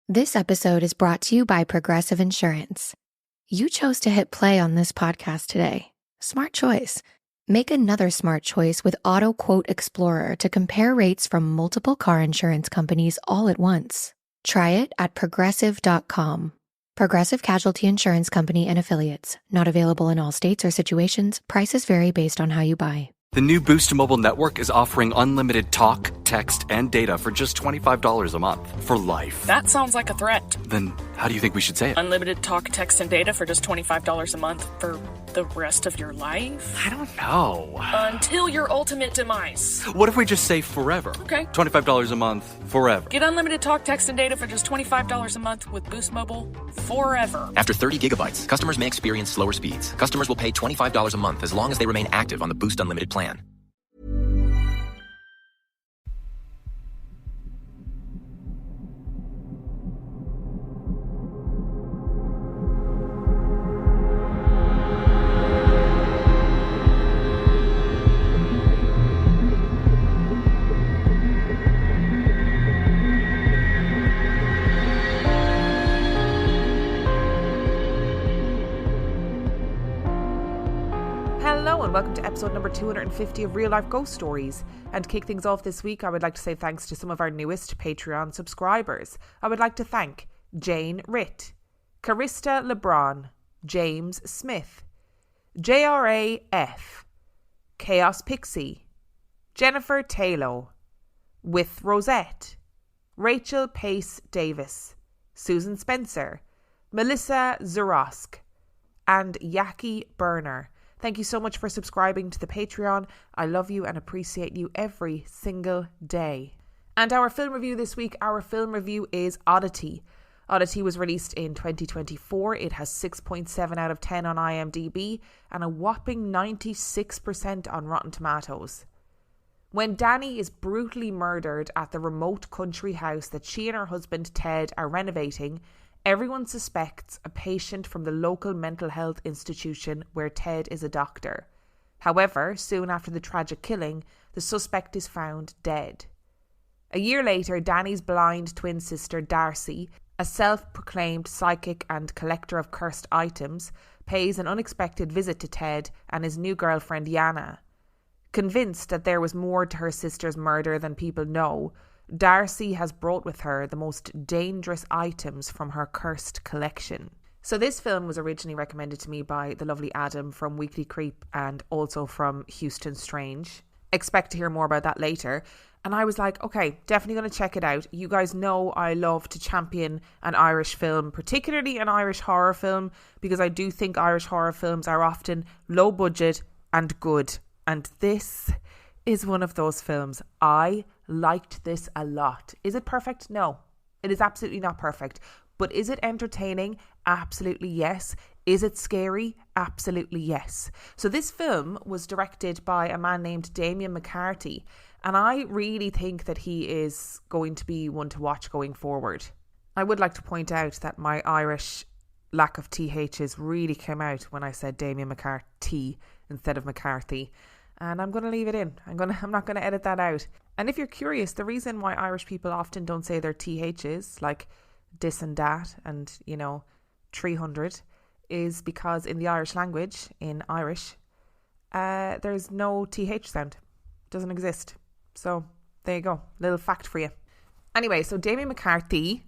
This episode is brought to you by Progressive Insurance. You chose to hit play on this podcast today. Smart choice. Make another smart choice with Auto Quote Explorer to compare rates from multiple car insurance companies all at once. Try it at progressive.com. Progressive Casualty Insurance Company and Affiliates. Not available in all states or situations. Prices vary based on how you buy. The new Boost Mobile network is offering unlimited talk, text, and data for just $25 a month for life. That sounds like a threat. Then how do you think we should say it? Unlimited talk, text, and data for just $25 a month for the rest of your life? I don't know. Until your ultimate demise. What if we just say forever? Okay. $25 a month, forever. Get unlimited talk, text, and data for just $25 a month with Boost Mobile forever. After 30 gigabytes, customers may experience slower speeds. Customers will pay $25 a month as long as they remain active on the Boost Unlimited plan. Hello and welcome to episode number 250 of Real Life Ghost Stories. And to kick things off this week, I would like to say thanks to some of our newest Patreon subscribers. I would like to thank Jane Ritt, Carista LeBron, James Smith, JRAF, Chaos Pixie, Jennifer Taylor, With Rosette, Rachel Pace Davis, Susan Spencer, Melissa Zurosk, and Yaki Burner. Thank you so much for subscribing to the Patreon. I love you and appreciate you every single day. And our film review this week, our film review is Oddity. Oddity was released in 2024. It has 6.7 out of 10 on IMDb and a whopping 96% on Rotten Tomatoes. When Danny is brutally murdered at the remote country house that she and her husband Ted are renovating, everyone suspects a patient from the local mental health institution where Ted is a doctor. However, soon after the tragic killing, the suspect is found dead. A year later, Danny's blind twin sister Darcy, a self-proclaimed psychic and collector of cursed items, pays an unexpected visit to Ted and his new girlfriend Yana. Convinced that there was more to her sister's murder than people know, Darcy has brought with her the most dangerous items from her cursed collection. So this film was originally recommended to me by the lovely Adam from Weekly Creep and also from Houston Strange. Expect to hear more about that later. And I was like, okay, definitely going to check it out. You guys know I love to champion an Irish film, particularly an Irish horror film, because I do think Irish horror films are often low budget and good. And this is one of those films. I liked this a lot. Is it perfect? No, it is absolutely not perfect. But is it entertaining? Absolutely yes. Is it scary? Absolutely yes. So this film was directed by a man named Damien McCarthy, and I really think that he is going to be one to watch going forward. I would like to point out that my Irish lack of THs really came out when I said Damien McCarthy instead of McCarthy. And I'm going to leave it in. I'm not going to edit that out. And if you're curious, the reason why Irish people often don't say their THs, like dis and dat and, 300, is because in the Irish language, in Irish, there's no TH sound. It doesn't exist. So there you go. Little fact for you. Anyway, so Damien McCarthy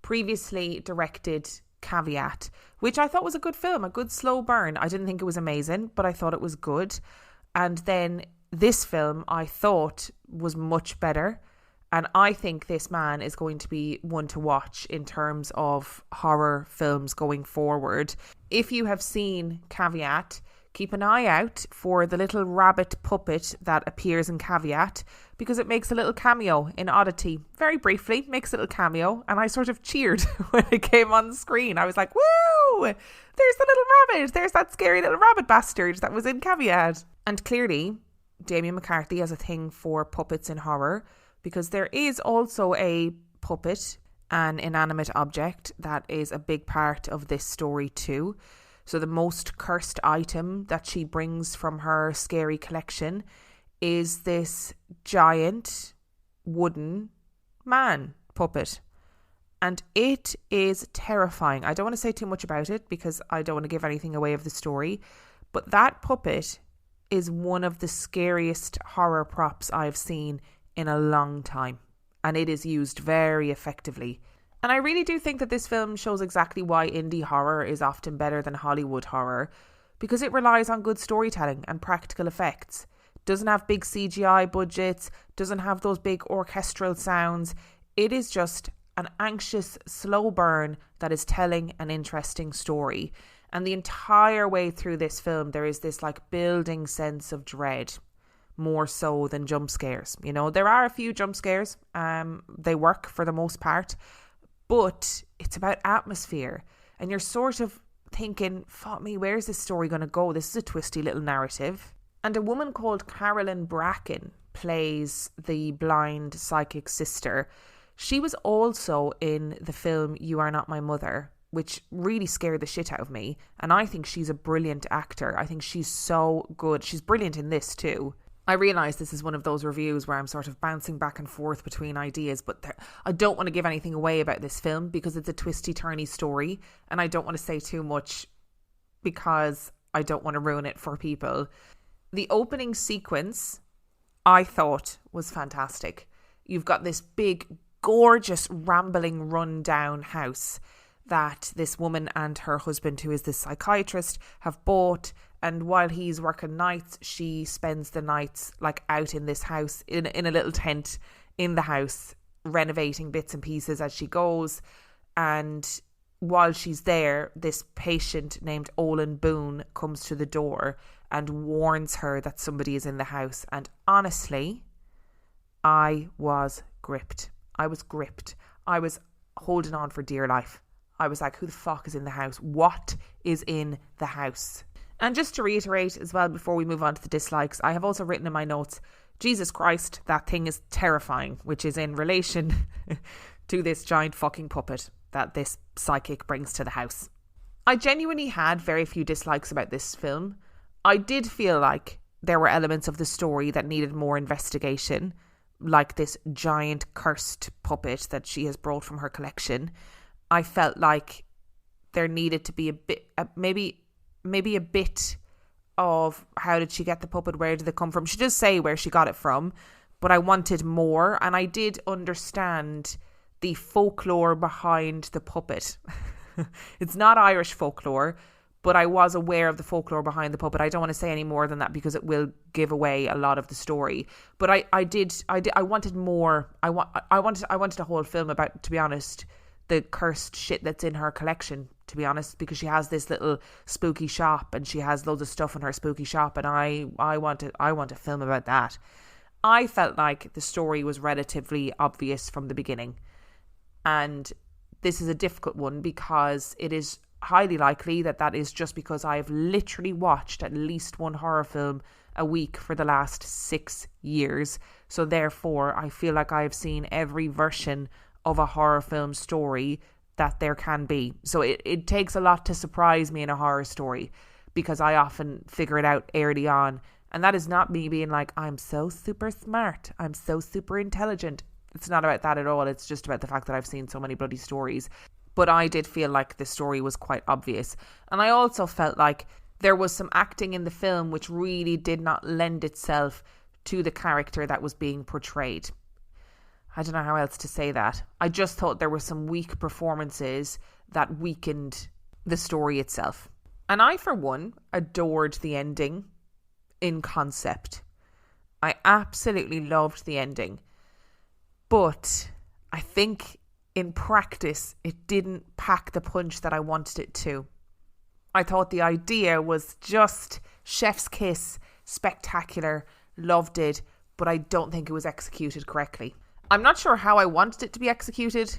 previously directed Caveat, which I thought was a good film, a good slow burn. I didn't think it was amazing, but I thought it was good. And then this film I thought was much better. And I think this man is going to be one to watch in terms of horror films going forward. If you have seen Caveat, keep an eye out for the little rabbit puppet that appears in Caveat, because it makes a little cameo in Oddity. Very briefly, makes a little cameo. And I sort of cheered when it came on the screen. I was like, woo! There's the little rabbit. There's that scary little rabbit bastard that was in Caveat. And clearly, Damien McCarthy has a thing for puppets in horror, because there is also a puppet, an inanimate object, that is a big part of this story too. So the most cursed item that she brings from her scary collection is this giant wooden man puppet. and it is terrifying. I don't want to say too much about it because I don't want to give anything away of the story, but that puppet is one of the scariest horror props I've seen in a long time, and it is used very effectively. And I really do think that this film shows exactly why indie horror is often better than Hollywood horror, because it relies on good storytelling and practical effects. Doesn't have big CGI budgets, doesn't have those big orchestral sounds. It is just an anxious, slow burn that is telling an interesting story. And the entire way through this film, there is this like building sense of dread, more so than jump scares. You know, there are a few jump scares. They work for the most part, but it's about atmosphere. And you're sort of thinking, fuck me, where's this story going to go? This is a twisty little narrative. And a woman called Carolyn Bracken plays the blind psychic sister. She was also in the film You Are Not My Mother, which really scared the shit out of me. And I think she's a brilliant actor. I think she's so good. She's brilliant in this too. I realise this is one of those reviews where I'm sort of bouncing back and forth between ideas, but I don't want to give anything away about this film because it's a twisty-turny story, and I don't want to say too much because I don't want to ruin it for people. The opening sequence, I thought, was fantastic. You've got this big, gorgeous, rambling, run-down house that this woman and her husband, who is the psychiatrist, have bought. And while he's working nights, she spends the nights like out in this house, in a little tent in the house, renovating bits and pieces as she goes. And while she's there, this patient named Olin Boone comes to the door and warns her that somebody is in the house. And honestly, I was gripped. I was holding on for dear life. I was like, who the fuck is in the house? What is in the house? And just to reiterate as well, before we move on to the dislikes, I have also written in my notes, Jesus Christ, that thing is terrifying, which is in relation to this giant fucking puppet that this psychic brings to the house. I genuinely had very few dislikes about this film. I did feel like there were elements of the story that needed more investigation, like this giant cursed puppet that she has brought from her collection. I felt like there needed to be a bit, maybe a bit of how did she get the puppet, where did it come from? She does say where she got it from, but I wanted more, and I did understand the folklore behind the puppet. It's not Irish folklore, but I was aware of the folklore behind the puppet. I don't want to say any more than that because it will give away a lot of the story. But I wanted more. I wanted a whole film about, to be honest, the cursed shit that's in her collection, to be honest, because she has this little spooky shop and she has loads of stuff in her spooky shop, and I want a film about that. I felt like the story was relatively obvious from the beginning, and this is a difficult one because it is highly likely that is just because I've literally watched at least one horror film a week for the last 6 years. So therefore, I feel like I've seen every version of a horror film story that there can be. So it takes a lot to surprise me in a horror story because I often figure it out early on. And that is not me being like, I'm so super smart, I'm so super intelligent. It's not about that at all. It's just about the fact that I've seen so many bloody stories. But I did feel like the story was quite obvious. And I also felt like there was some acting in the film which really did not lend itself to the character that was being portrayed. I don't know how else to say that. I just thought there were some weak performances that weakened the story itself. And I, for one, adored the ending in concept. I absolutely loved the ending. But I think in practice, it didn't pack the punch that I wanted it to. I thought the idea was just chef's kiss, spectacular, loved it, but I don't think it was executed correctly. I'm not sure how I wanted it to be executed,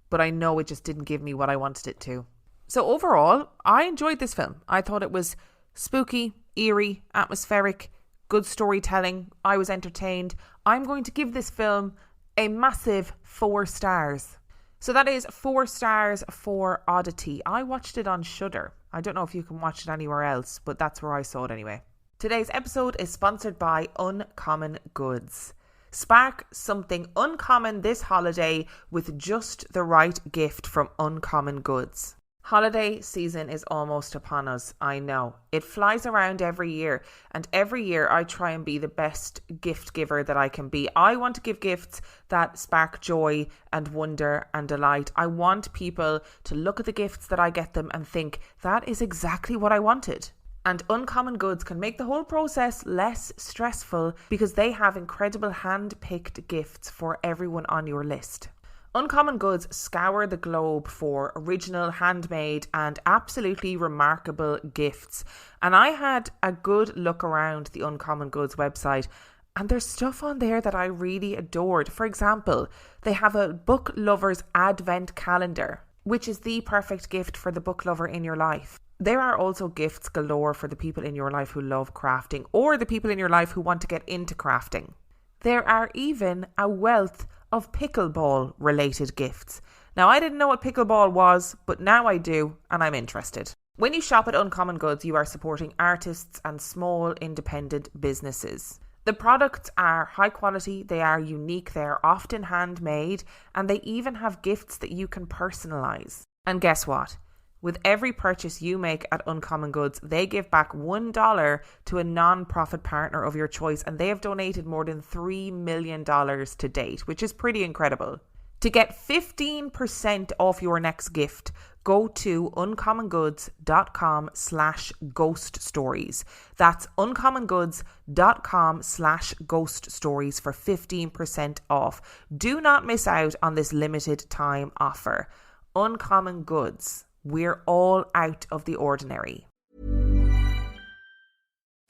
but I know it just didn't give me what I wanted it to. So overall, I enjoyed this film. I thought it was spooky, eerie, atmospheric, good storytelling. I was entertained. I'm going to give this film a massive 4 stars. So that is 4 stars for Oddity. I watched it on Shudder. I don't know if you can watch it anywhere else, but that's where I saw it anyway. Today's episode is sponsored by Uncommon Goods. Spark something uncommon this holiday with just the right gift from Uncommon Goods. Holiday season is almost upon us, I know. It flies around every year, and every year I try and be the best gift giver that I can be. I want to give gifts that spark joy and wonder and delight. I want people to look at the gifts that I get them and think, that is exactly what I wanted. And Uncommon Goods can make the whole process less stressful because they have incredible hand-picked gifts for everyone on your list. Uncommon Goods scour the globe for original, handmade and absolutely remarkable gifts. And I had a good look around the Uncommon Goods website, and there's stuff on there that I really adored. For example, they have a book lover's advent calendar, which is the perfect gift for the book lover in your life. There are also gifts galore for the people in your life who love crafting, or the people in your life who want to get into crafting. There are even a wealth of pickleball related gifts. Now, I didn't know what pickleball was, but now I do, and I'm interested. When you shop at Uncommon Goods, you are supporting artists and small independent businesses. The products are high quality, they are unique, they are often handmade, and they even have gifts that you can personalise. And guess what? With every purchase you make at Uncommon Goods, they give back $1 to a non-profit partner of your choice, and they have donated more than $3 million to date, which is pretty incredible. To get 15% off your next gift, go to uncommongoods.com/ghoststories. That's uncommongoods.com/ghoststories for 15% off. Do not miss out on this limited time offer. Uncommon Goods. We're all out of the ordinary.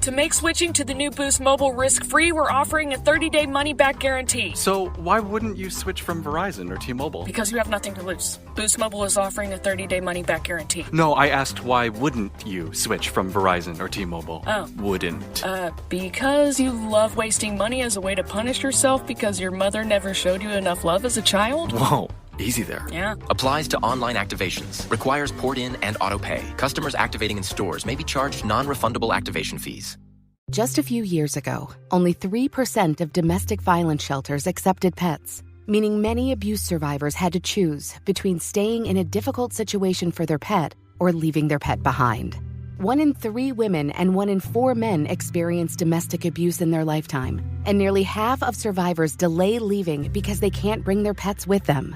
To make switching to the new Boost Mobile risk-free, we're offering a 30-day money-back guarantee. So why wouldn't you switch from Verizon or T-Mobile? Because you have nothing to lose. Boost Mobile is offering a 30-day money-back guarantee. No, I asked why wouldn't you switch from Verizon or T-Mobile? Oh. Wouldn't. Because you love wasting money as a way to punish yourself because your mother never showed you enough love as a child? Whoa. Easy there. Yeah. Applies to online activations. Requires port in and auto pay. Customers activating in stores may be charged non-refundable activation fees. Just a few years ago, only 3% of domestic violence shelters accepted pets, meaning many abuse survivors had to choose between staying in a difficult situation for their pet or leaving their pet behind. 1 in 3 women and 1 in 4 men experience domestic abuse in their lifetime, and nearly half of survivors delay leaving because they can't bring their pets with them.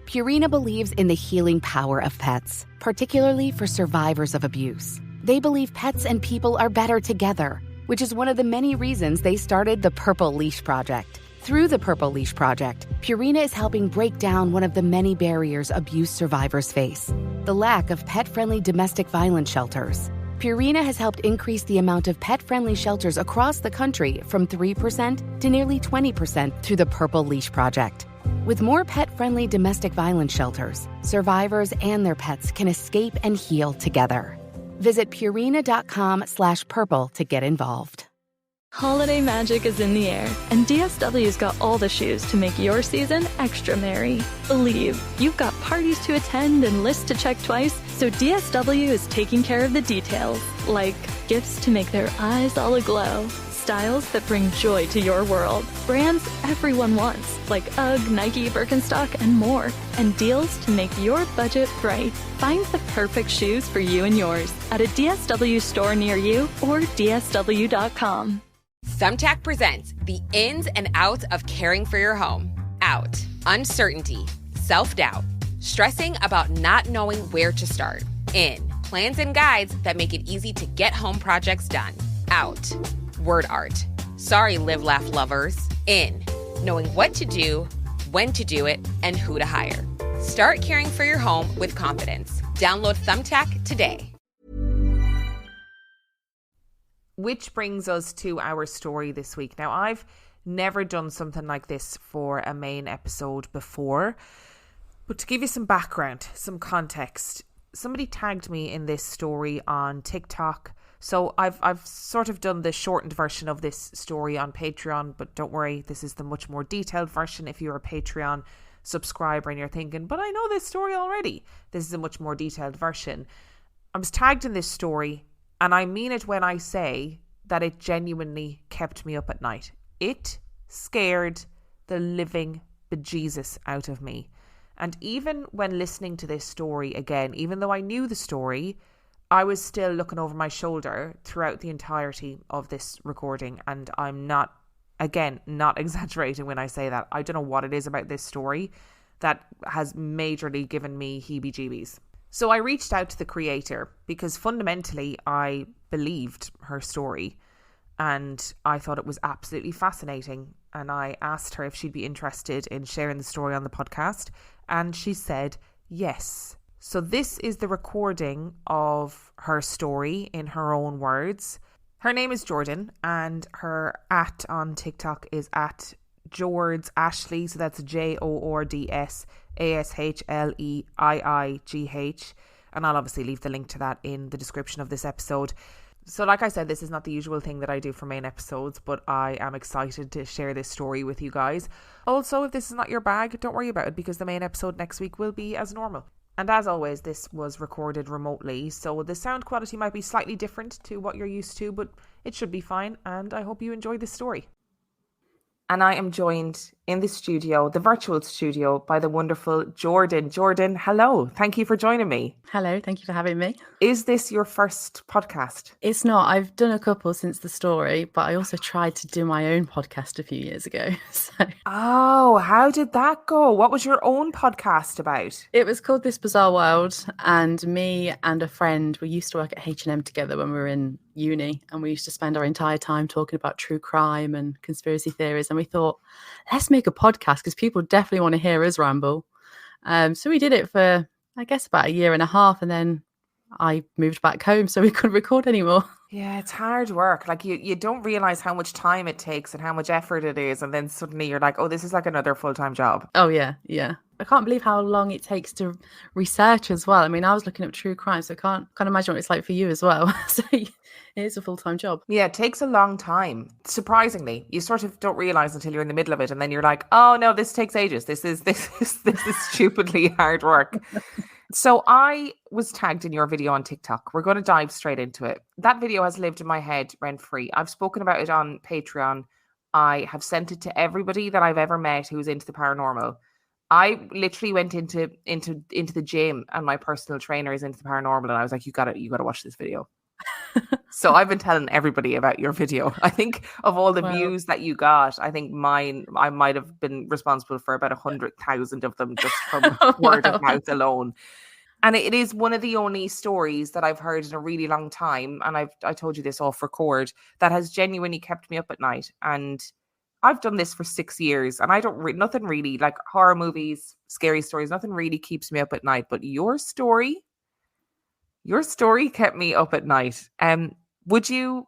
Purina believes in the healing power of pets, particularly for survivors of abuse. They believe pets and people are better together, which is one of the many reasons they started the Purple Leash Project. Through the Purple Leash Project, Purina is helping break down one of the many barriers abuse survivors face: the lack of pet-friendly domestic violence shelters. Purina has helped increase the amount of pet-friendly shelters across the country from 3% to nearly 20% through the Purple Leash Project. With more pet-friendly domestic violence shelters, survivors and their pets can escape and heal together. Visit Purina.com/purple to get involved. Holiday magic is in the air, and DSW's got all the shoes to make your season extra merry. Believe, you've got parties to attend and lists to check twice, so DSW is taking care of the details, like gifts to make their eyes all aglow, styles that bring joy to your world, brands everyone wants, like UGG, Nike, Birkenstock, and more, and deals to make your budget bright. Find the perfect shoes for you and yours at a DSW store near you or DSW.com. Thumbtack presents the ins and outs of caring for your home. Out. Uncertainty. Self-doubt. Stressing about not knowing where to start. In. Plans and guides that make it easy to get home projects done. Out. Word art. Sorry, live, laugh lovers. In. Knowing what to do, when to do it, and who to hire. Start caring for your home with confidence. Download Thumbtack today. Which brings us to our story this week. Now, I've never done something like this for a main episode before, but to give you some background, some context, somebody tagged me in this story on TikTok. So I've sort of done the shortened version of this story on Patreon, but don't worry, this is the much more detailed version if you're a Patreon subscriber and you're thinking, but I know this story already. This is a much more detailed version. I was tagged in this story, and I mean it when I say that it genuinely kept me up at night. It scared the living bejesus out of me. And even when listening to this story again, even though I knew the story, I was still looking over my shoulder throughout the entirety of this recording. And I'm not exaggerating when I say that. I don't know what it is about this story that has majorly given me heebie-jeebies. So I reached out to the creator because fundamentally I believed her story and I thought it was absolutely fascinating. And I asked her if she'd be interested in sharing the story on the podcast. And she said yes. So this is the recording of her story in her own words. Her name is Jordan and her @ on TikTok is @Jords Ashley. So that's JordsAshleigh. And I'll obviously leave the link to that in the description of this episode. So like I said, this is not the usual thing that I do for main episodes, but I am excited to share this story with you guys. Also, if this is not your bag, don't worry about it because the main episode next week will be as normal. And as always, this was recorded remotely, so the sound quality might be slightly different to what you're used to, but it should be fine, and I hope you enjoy this story. And I am joined in the studio, the virtual studio, by the wonderful Jordan. Jordan, hello. Thank you for joining me. Hello, thank you for having me. Is this your first podcast? It's not. I've done a couple since the story, but I also tried to do my own podcast a few years ago. Oh, how did that go? What was your own podcast about? It was called This Bizarre World, and me and a friend, we used to work at H&M together when we were in uni, and we used to spend our entire time talking about true crime and conspiracy theories, and we thought, let's make a podcast because people definitely want to hear us ramble. So we did it for, I guess, about a year and a half, and then I moved back home so we couldn't record anymore. Yeah, it's hard work. Like you don't realize how much time it takes and how much effort it is, and then suddenly you're like, oh, this is like another full-time job. Oh yeah. I can't believe how long it takes to research as well. I mean, I was looking up true crime, so I can't imagine what it's like for you as well. So it is a full-time job. Yeah, it takes a long time. Surprisingly, you sort of don't realize until you're in the middle of it, and then you're like, oh no, this takes ages. This is stupidly hard work. So I was tagged in your video on TikTok. We're going to dive straight into it. That video has lived in my head rent-free. I've spoken about it on Patreon. I have sent it to everybody that I've ever met who's into the paranormal. I literally went into the gym and my personal trainer is into the paranormal, and I was like, you gotta watch this video. So I've been telling everybody about your video. I think of all the views that you got, I think I might have been responsible for about 100,000 of them just from word of mouth alone. And it is one of the only stories that I've heard in a really long time, and I told you this off record, that has genuinely kept me up at night. And I've done this for 6 years, and I don't nothing really, like horror movies, scary stories, nothing really keeps me up at night. But your story kept me up at night. Would you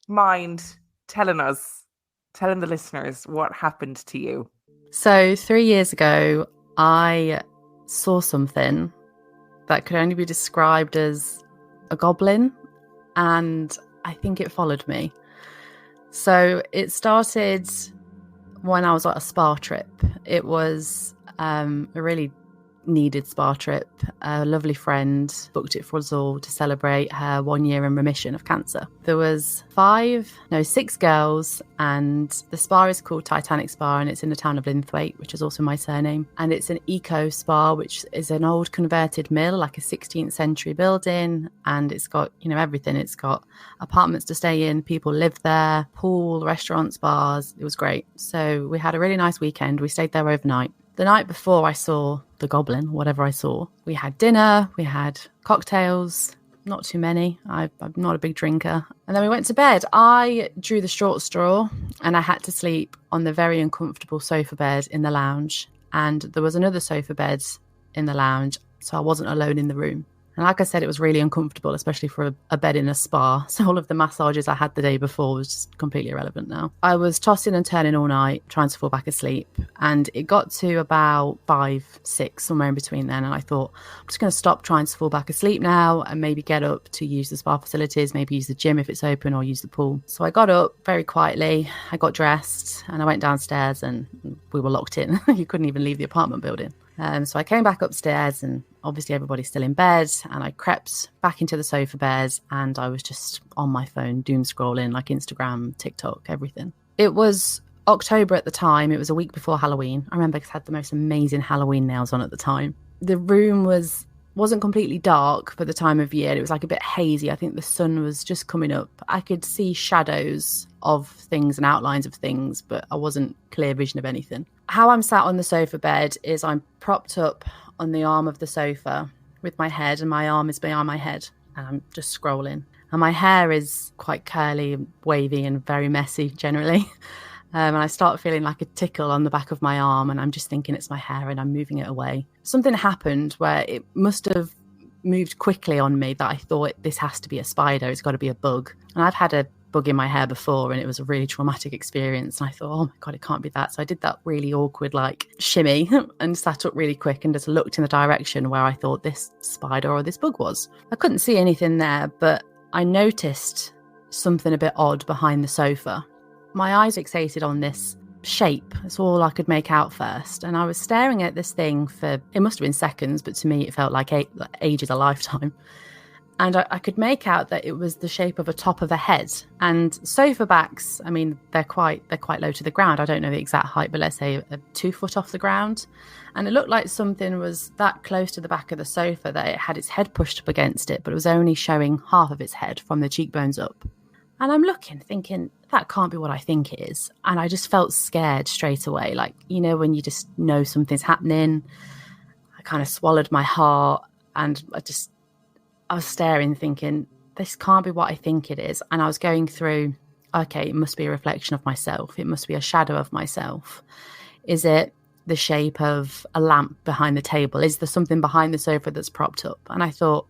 mind telling the listeners what happened to you? So 3 years ago, I saw something that could only be described as a goblin, and I think it followed me. So it started when I was at a spa trip. It was a really needed spa trip. A lovely friend booked it for us all to celebrate her 1 year in remission of cancer. There was 6 girls, and the spa is called Titanic Spa, and it's in the town of Linthwaite, which is also my surname. And it's an eco spa, which is an old converted mill, like a 16th century building, and it's got, everything. It's got apartments to stay in, people live there, pool, restaurants, bars. It was great. So we had a really nice weekend. We stayed there overnight. The night before I saw the goblin, whatever I saw, we had dinner, we had cocktails, not too many. I'm not a big drinker. And then we went to bed. I drew the short straw, and I had to sleep on the very uncomfortable sofa bed in the lounge. And there was another sofa bed in the lounge, so I wasn't alone in the room. And like I said, it was really uncomfortable, especially for a bed in a spa. So all of the massages I had the day before was just completely irrelevant now. I was tossing and turning all night, trying to fall back asleep. And it got to about 5, 6, somewhere in between then. And I thought, I'm just going to stop trying to fall back asleep now and maybe get up to use the spa facilities, maybe use the gym if it's open, or use the pool. So I got up very quietly. I got dressed and I went downstairs, and we were locked in. You couldn't even leave the apartment building. So I came back upstairs, and obviously everybody's still in bed, and I crept back into the sofa bed, and I was just on my phone doom scrolling, like Instagram, TikTok, everything. It was October at the time. It was a week before Halloween. I remember because I had the most amazing Halloween nails on at the time. The room wasn't completely dark for the time of year. It was like a bit hazy. I think the sun was just coming up. I could see shadows of things and outlines of things, but I wasn't clear vision of anything. How I'm sat on the sofa bed is I'm propped up on the arm of the sofa with my head, and my arm is behind my head, and I'm just scrolling. And my hair is quite curly and wavy and very messy generally. And I start feeling like a tickle on the back of my arm, and I'm just thinking it's my hair, and I'm moving it away. Something happened where it must have moved quickly on me that I thought, this has to be a spider, it's got to be a bug. And I've had a bug in my hair before, and it was a really traumatic experience. And I thought, oh my God, it can't be that. So I did that really awkward like shimmy and sat up really quick and just looked in the direction where I thought this spider or this bug was. I couldn't see anything there, but I noticed something a bit odd behind the sofa. My eyes fixated on this shape. That's all I could make out first. And I was staring at this thing for, it must have been seconds, but to me it felt like ages, a lifetime. And I could make out that it was the shape of a top of a head. And sofa backs, I mean, they're quite low to the ground. I don't know the exact height, but let's say 2 foot off the ground. And it looked like something was that close to the back of the sofa that it had its head pushed up against it, but it was only showing half of its head from the cheekbones up. And I'm looking, thinking, that can't be what I think it is. And I just felt scared straight away. Like, you know, when you just know something's happening. I kind of swallowed my heart, and I was staring, thinking, this can't be what I think it is. And I was going through, okay, it must be a reflection of myself. It must be a shadow of myself. Is it the shape of a lamp behind the table? Is there something behind the sofa that's propped up? And I thought,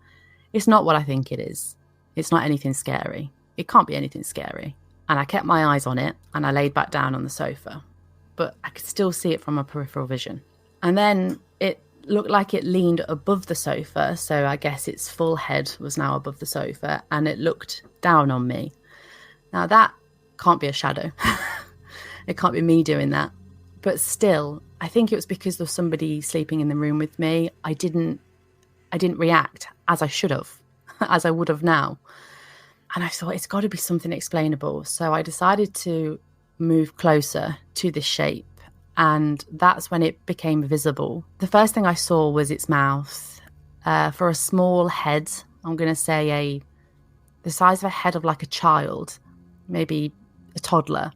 it's not what I think it is. It's not anything scary. It can't be anything scary. And I kept my eyes on it, and I laid back down on the sofa. But I could still see it from my peripheral vision. And then it looked like it leaned above the sofa, so I guess its full head was now above the sofa, and it looked down on me. Now that can't be a shadow. It can't be me doing that. But still, I think it was because there was somebody sleeping in the room with me. I didn't react as I should have, as I would have now. And I thought, it's got to be something explainable. So I decided to move closer to this shape. And that's when it became visible. The first thing I saw was its mouth. For a small head, I'm going to say the size of a head of like a child, maybe a toddler.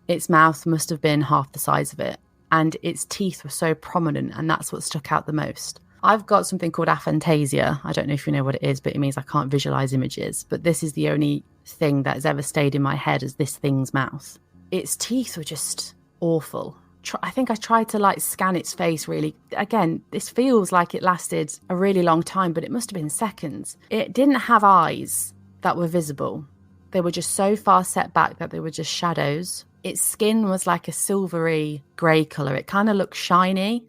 Its mouth must have been half the size of it. And its teeth were so prominent, and that's what stuck out the most. I've got something called aphantasia. I don't know if you know what it is, but it means I can't visualize images. But this is the only thing that has ever stayed in my head as this thing's mouth. Its teeth were just awful. I think I tried to like scan its face really. Again, this feels like it lasted a really long time, but it must have been seconds. It didn't have eyes that were visible. They were just so far set back that they were just shadows. Its skin was like a silvery grey colour. It kind of looked shiny.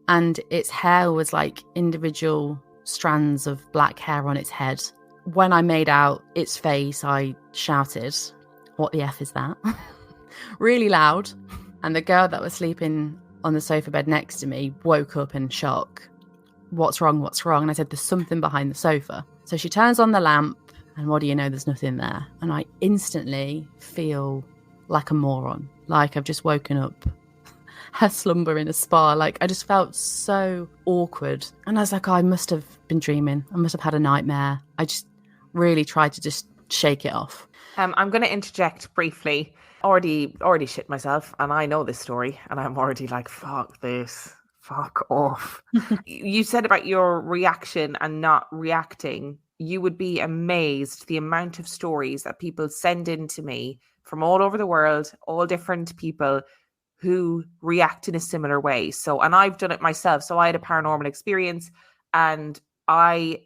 And its hair was like individual strands of black hair on its head. When I made out its face, I shouted, "What the F is that?" really loud. And the girl that was sleeping on the sofa bed next to me woke up in shock. What's wrong? What's wrong? And I said, there's something behind the sofa. So she turns on the lamp, and what do you know? There's nothing there. And I instantly feel like a moron. Like I've just woken up her slumber in a spa. Like I just felt so awkward. And I was like, oh, I must have been dreaming. I must have had a nightmare. I just really tried to just shake it off. I'm going to interject briefly. Already shit myself, and I know this story, and I'm already like, fuck this, fuck off. You said about your reaction and not reacting. You would be amazed the amount of stories that people send in to me from all over the world, all different people who react in a similar way. So, and I've done it myself. So I had a paranormal experience, and I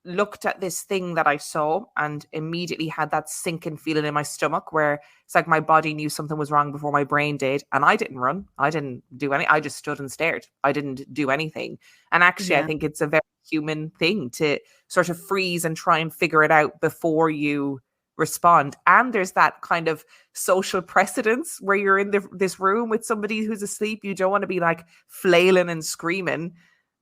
looked at this thing that I saw and immediately had that sinking feeling in my stomach where it's like my body knew something was wrong before my brain did. And I didn't run. I didn't do any. I just stood and stared. I didn't do anything. And actually, I think it's a very human thing to sort of freeze and try and figure it out before you respond. And there's that kind of social precedence where you're in this room with somebody who's asleep. You don't want to be like flailing and screaming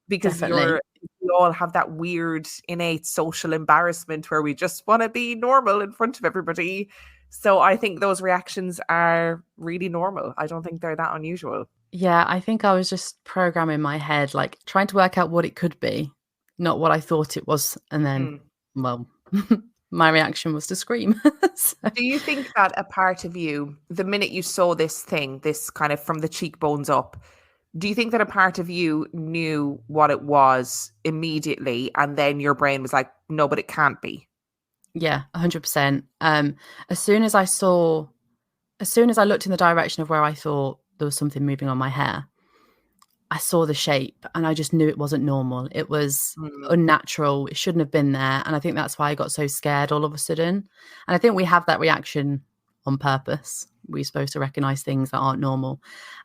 because we all have that weird innate social embarrassment where we just want to be normal in front of everybody. So I think those reactions are really normal. I don't think they're that unusual. Yeah, I think I was just programming my head, like trying to work out what it could be, not what I thought it was. And then, well, my reaction was to scream. So, Do you think that a part of you, the minute you saw this thing, this kind of from the cheekbones up, do you think that a part of you knew what it was immediately and then your brain was like, no, but it can't be? yeah, 100%. As soon as I looked in the direction of where I thought there was something moving on my hair, I saw the shape and I just knew it wasn't normal. It was unnatural. It shouldn't have been there. And I think that's why I got so scared all of a sudden. And I think we have that reaction on purpose. We're supposed to recognize things that aren't normal.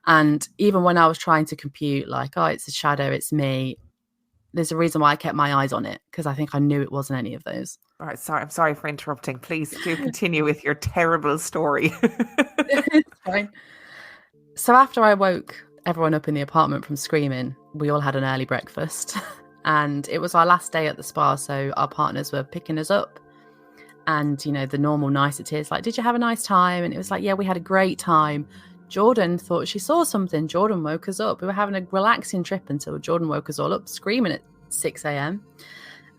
And even when I was trying to compute, like, oh, it's a shadow, it's me, there's a reason why I kept my eyes on it, because I think I knew it wasn't any of those. All right, sorry. I'm sorry for interrupting. Please do continue with your terrible story. It's fine. So after I woke everyone up in the apartment from screaming, we all had an early breakfast. And it was our last day at the spa, so our partners were picking us up. And, you know, the normal niceties, like, did you have a nice time? And it was like, yeah, we had a great time. Jordan thought she saw something. Jordan woke us up. We were having a relaxing trip until Jordan woke us all up screaming at 6 a.m.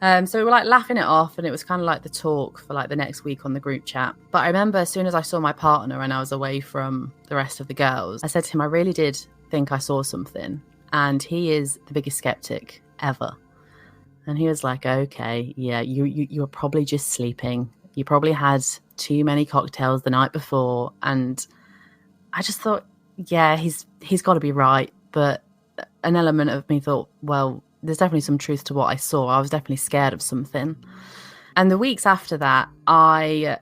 So we were like laughing it off, and it was kind of like the talk for like the next week on the group chat. But I remember as soon as I saw my partner and I was away from the rest of the girls, I said to him, I really did think I saw something. And he is the biggest skeptic ever. And he was like, okay, yeah, you were probably just sleeping. You probably had too many cocktails the night before. And I just thought, yeah, he's got to be right. But an element of me thought, well, there's definitely some truth to what I saw. I was definitely scared of something. And the weeks after that, I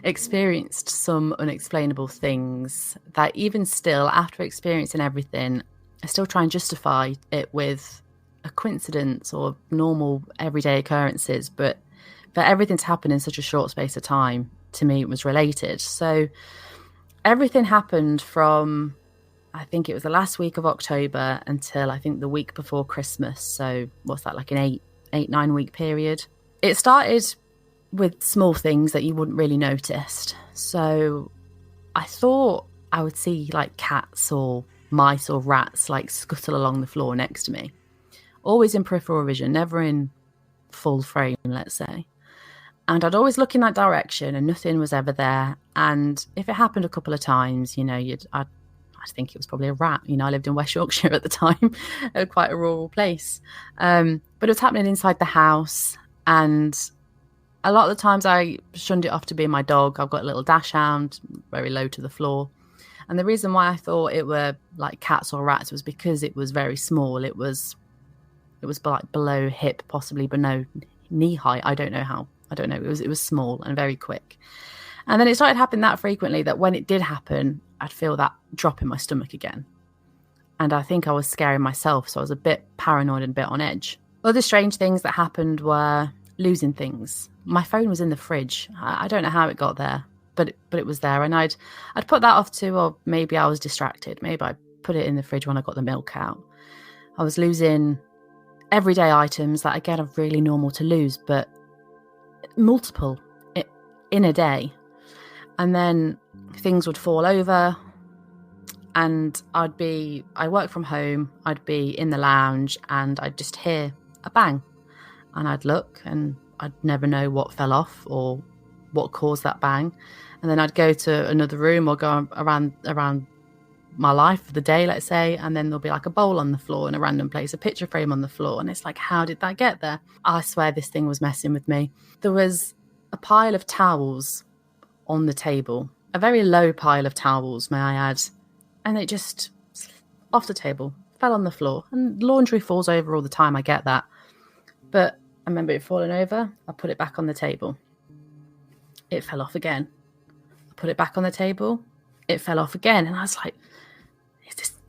experienced some unexplainable things that even still, after experiencing everything, I still try and justify it with a coincidence or normal everyday occurrences. But for everything to happen in such a short space of time, to me, it was related. So everything happened from, I think it was the last week of October until I think the week before Christmas. So what's that, like an 9 week period? It started with small things that you wouldn't really notice. So I thought I would see like cats or mice or rats like scuttle along the floor next to me. Always in peripheral vision, never in full frame, let's say. And I'd always look in that direction and nothing was ever there. And if it happened a couple of times, you know, I think it was probably a rat. You know, I lived in West Yorkshire at the time, quite a rural place. But it was happening inside the house. And a lot of the times I shunned it off to be my dog. I've got a little dachshund, very low to the floor. And the reason why I thought it were like cats or rats was because it was very small. It was like below hip, possibly below knee height. I don't know. It was small and very quick. And then it started happening that frequently that when it did happen, I'd feel that drop in my stomach again. And I think I was scaring myself, so I was a bit paranoid and a bit on edge. Other strange things that happened were losing things. My phone was in the fridge. I don't know how it got there, but it was there. And I'd put that off to, or maybe I was distracted. Maybe I put it in the fridge when I got the milk out. I was losing everyday items that, again, are really normal to lose, but multiple in a day. And then things would fall over, and I work from home, I'd be in the lounge and I'd just hear a bang, and I'd look and I'd never know what fell off or what caused that bang. And then I'd go to another room or go around my life for the day, let's say, and then there'll be like a bowl on the floor in a random place, a picture frame on the floor, and it's like, how did that get there? I swear this thing was messing with me. There was a pile of towels on the table, a very low pile of towels, may I add, and it just off the table fell on the floor. And laundry falls over all the time, I get that, but I remember it falling over. I put it back on the table, it fell off again. I put it back on the table, it fell off again. And I was like,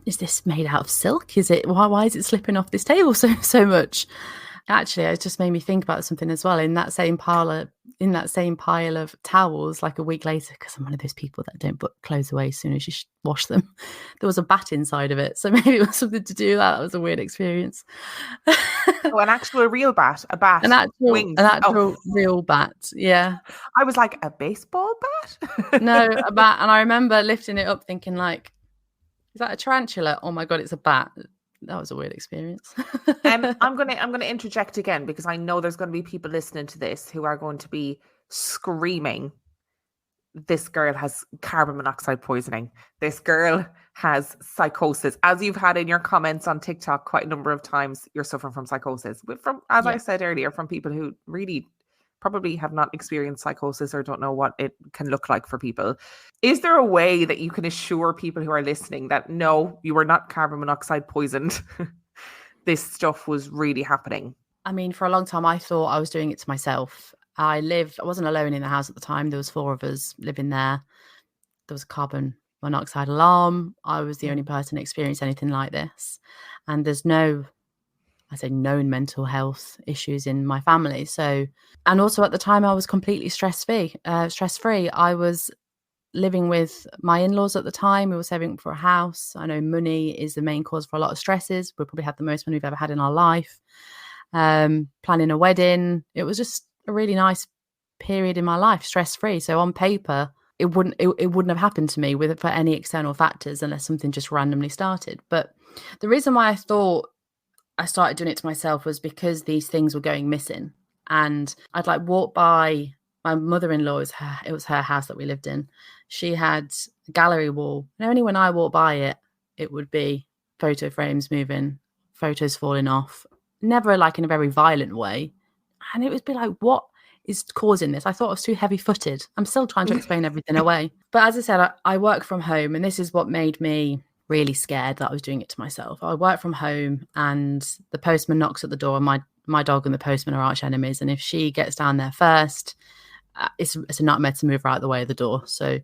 is this made out of silk? Is it, why is it slipping off this table so much? Actually, it just made me think about something as well. In that same pile of towels, like a week later, because I'm one of those people that don't put clothes away as soon as you wash them, there was a bat inside of it. So maybe it was something to do with that. That was a weird experience. Oh, an actual real bat, a bat, wings. An actual real bat. Yeah. I was like, a baseball bat? No, a bat. And I remember lifting it up, thinking like, is that a tarantula? Oh my God, it's a bat. That was a weird experience. I'm gonna interject again, because I know there's going to be people listening to this who are going to be screaming, this girl has carbon monoxide poisoning. This girl has psychosis. As you've had in your comments on TikTok quite a number of times, you're suffering from psychosis. I said earlier, from people who really probably have not experienced psychosis or don't know what it can look like for people. Is there a way that you can assure people who are listening that no, you were not carbon monoxide poisoned? This stuff was really happening. I mean, for a long time, I thought I was doing it to myself. I wasn't alone in the house at the time. There was 4 of us living there. There was a carbon monoxide alarm. I was the only person experienced anything like this. And there's known mental health issues in my family. So, and also at the time I was completely stress-free. I was living with my in-laws at the time. We were saving for a house. I know money is the main cause for a lot of stresses. We probably had the most money we've ever had in our life. Planning a wedding. It was just a really nice period in my life, stress-free. So on paper, it wouldn't have happened to me for any external factors unless something just randomly started. But the reason why I thought I started doing it to myself was because these things were going missing. And I'd like walk by my mother-in-law, it was her house that we lived in. She had a gallery wall. And only when I walked by it, it would be photo frames moving, photos falling off, never like in a very violent way. And it would be like, what is causing this? I thought I was too heavy-footed. I'm still trying to explain everything away. But as I said, I work from home, and this is what made me really scared that I was doing it to myself. I work from home and the postman knocks at the door. My dog and the postman are arch enemies. And if she gets down there first, it's a nightmare to move her out the way of the door. So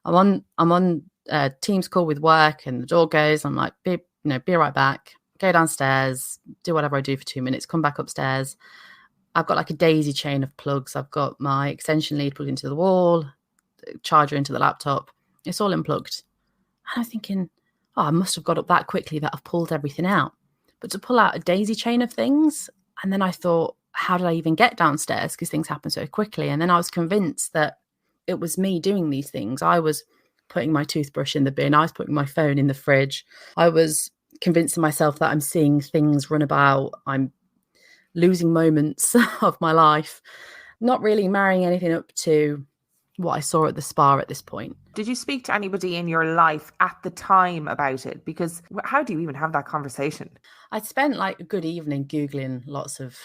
I'm on a Teams call with work and the door goes. I'm like, be right back. Go downstairs, do whatever I do for 2 minutes, come back upstairs. I've got like a daisy chain of plugs. I've got my extension lead plugged into the wall, charger into the laptop. It's all unplugged. And I'm thinking, I must have got up that quickly that I've pulled everything out. But to pull out a daisy chain of things, and then I thought, how did I even get downstairs? Because things happen so quickly. And then I was convinced that it was me doing these things. I was putting my toothbrush in the bin. I was putting my phone in the fridge. I was convincing myself that I'm seeing things run about. I'm losing moments of my life, not really marrying anything up to what I saw at the spa at this point. Did you speak to anybody in your life at the time about it? Because how do you even have that conversation? I'd spent like a good evening Googling lots of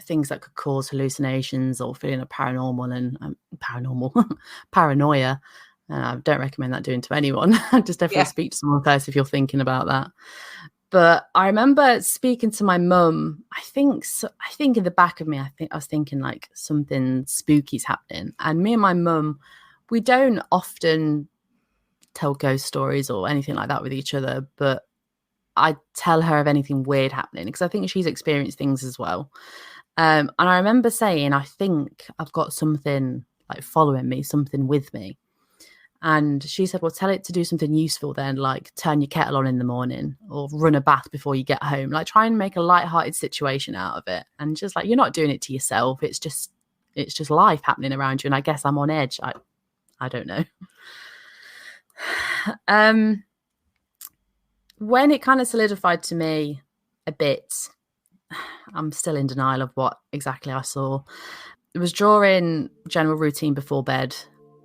things that could cause hallucinations or feeling a paranoia. I don't recommend that doing to anyone. Just definitely speak to someone first if you're thinking about that. But I remember speaking to my mum. I think in the back of me, I was thinking like something spooky's happening. And me and my mum, we don't often tell ghost stories or anything like that with each other. But I tell her of anything weird happening because I think she's experienced things as well. And I remember saying, I think I've got something like following me, something with me. And she said, well, tell it to do something useful then, like turn your kettle on in the morning or run a bath before you get home. Like try and make a lighthearted situation out of it. And just like, you're not doing it to yourself. It's just life happening around you. And I guess I'm on edge. I don't know. When it kind of solidified to me a bit, I'm still in denial of what exactly I saw. It was during general routine before bed.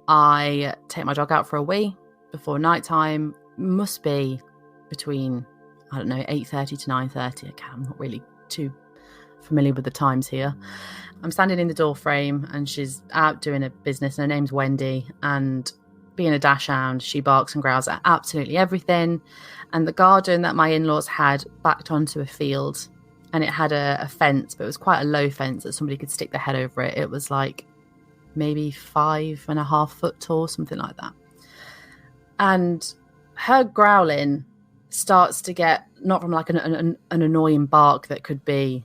I take my dog out for a wee before nighttime. Must be between, 8:30 to 9:30. I'm not really too familiar with the times here. I'm standing in the door frame and she's out doing a business. Her name's Wendy, and being a dachshund, she barks and growls at absolutely everything. And the garden that my in-laws had backed onto a field, and it had a fence, but it was quite a low fence that somebody could stick their head over it. It was like maybe 5.5 foot tall, something like that. And her growling starts to get, not from like an annoying bark that could be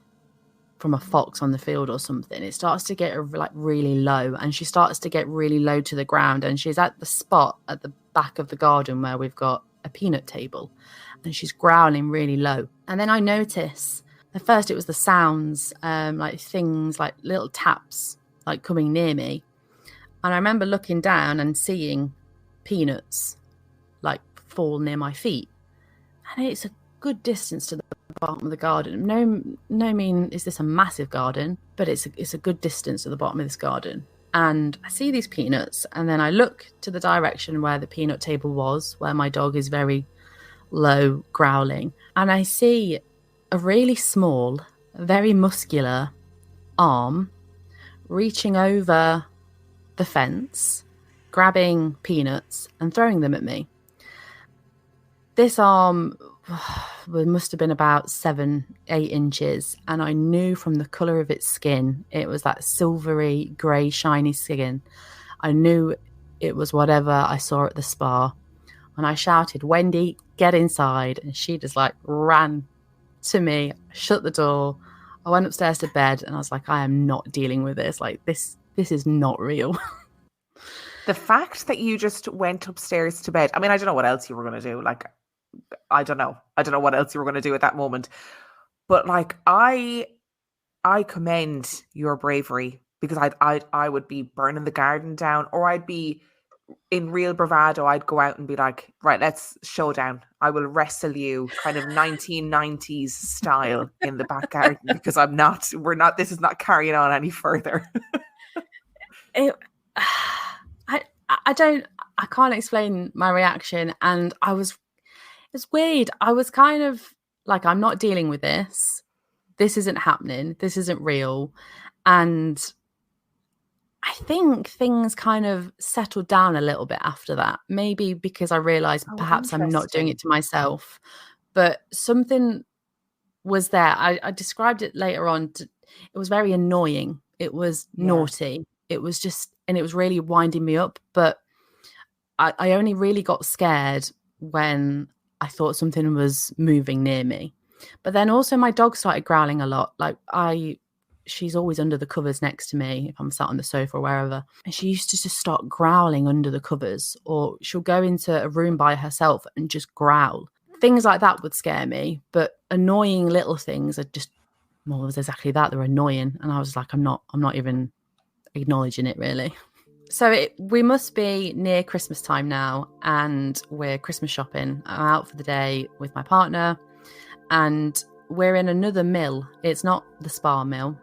from a fox on the field or something. It starts to get like really low, and she starts to get really low to the ground, and she's at the spot at the back of the garden where we've got a peanut table, and she's growling really low. And then I notice, at first it was the sounds, like things like little taps like coming near me, and I remember looking down and seeing peanuts like fall near my feet, and it's a good distance to the bottom of the garden. No mean is this a massive garden, but it's a good distance to the bottom of this garden. And I see these peanuts, and then I look to the direction where the peanut table was, where my dog is very low growling, and I see a really small, very muscular arm reaching over the fence, grabbing peanuts and throwing them at me. This arm must have been about 7-8 inches, and I knew from the colour of its skin, it was that silvery grey shiny skin. I knew it was whatever I saw at the spa, and I shouted, "Wendy, get inside!" And she just like ran to me, shut the door. I went upstairs to bed, and I was like, I am not dealing with this. Like this is not real. The fact that you just went upstairs to bed, I mean, I don't know what else you were going to do. Like, I don't know what else you were going to do at that moment. But like, I commend your bravery, because I would be burning the garden down, or I'd be in real bravado. I'd go out and be like, right, let's showdown. I will wrestle you kind of 1990s style in the back garden, because this is not carrying on any further. I can't explain my reaction. And it's weird. I was kind of like, I'm not dealing with this. This isn't happening. This isn't real. And I think things kind of settled down a little bit after that. Maybe because I realized perhaps I'm not doing it to myself, but something was there. I described it later on. It was very annoying. It was naughty. It was just, and it was really winding me up. But I only really got scared when I thought something was moving near me. But then also my dog started growling a lot. Like she's always under the covers next to me if I'm sat on the sofa or wherever. And she used to just start growling under the covers, or she'll go into a room by herself and just growl. Things like that would scare me, but annoying little things are just, well, it was exactly that. They're annoying. And I was like, I'm not even acknowledging it really. So we must be near Christmas time now, and we're Christmas shopping. I'm out for the day with my partner, and we're in another mill. It's not the Spa mill,